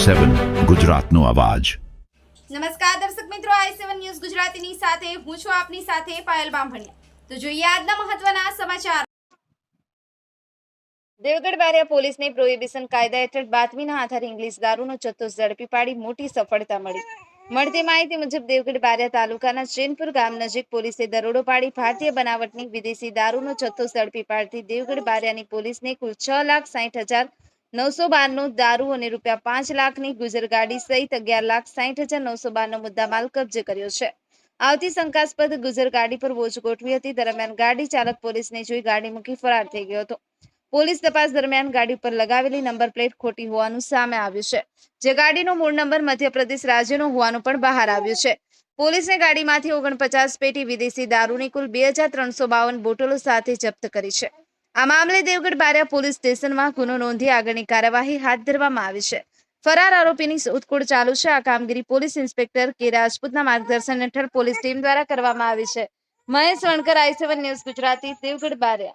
i7 ગુજરાતનો અવાજ। નમસ્કાર દર્શક મિત્રો, i7 ન્યૂઝ ગુજરાતીની સાથે હું છું આપની સાથે પાયલ બામભણિયા। તો જોઈએ આજના મહત્વના સમાચાર। દેવગઢ બારિયા પોલીસને પ્રોહિબિશન કાયદા હેઠળ બાતમીના આધારે ઇંગ્લિશ દારૂનો જથ્થો ઝડપી પાડી મોટી સફળતા મળી। મળતી માહિતી મુજબ દેવગઢ બારિયા તાલુકાના ચેનપુર ગામ નજીક પોલીસે દરોડો પાડી ભારતીય બનાવટની વિદેશી દારૂનો જથ્થો ઝડપી પાડતી દેવગઢ બારિયાની પોલીસને કુલ 6,60,912 દારૂ અને રૂપિયા 5 લાખની ગુજર ગાડી સહિત 11,60,912 મુદ્દામાલ કબજે કર્યો છે। આવતી શંકાસ્પદ ગુજર ગાડી પર વોચ ગોઠવી હતી। દરમિયાન ગાડી ચાલક પોલીસને જોઈ ગાડી મૂકી ફરાર થઈ ગયો હતો। પોલીસ તપાસ દરમિયાન ગાડી પર લગાવેલી નંબર પ્લેટ ખોટી હોવાનું સામે આવ્યું છે, જે ગાડીનો મૂળ નંબર મધ્યપ્રદેશ રાજ્યનો હોવાનું પણ બહાર આવ્યું છે। પોલીસે ગાડીમાંથી 49 પેટી વિદેશી દારૂની કુલ 2,352 બોટલો સાથે જપ્ત કરી છે। આ મામલે દેવગઢ બારિયા પોલીસ સ્ટેશનમાં ગુનો નોંધી આગળની કાર્યવાહી હાથ ધરવામાં આવી છે। ફરાર આરોપીની શોધખોળ ચાલુ છે। આ કામગીરી પોલીસ ઇન્સ્પેક્ટર કે રાજપૂતના માર્ગદર્શન હેઠળ પોલીસ ટીમ દ્વારા કરવામાં આવી છે। Mahesh Vankar, i7 news Gujarati, Devgadh Bariya.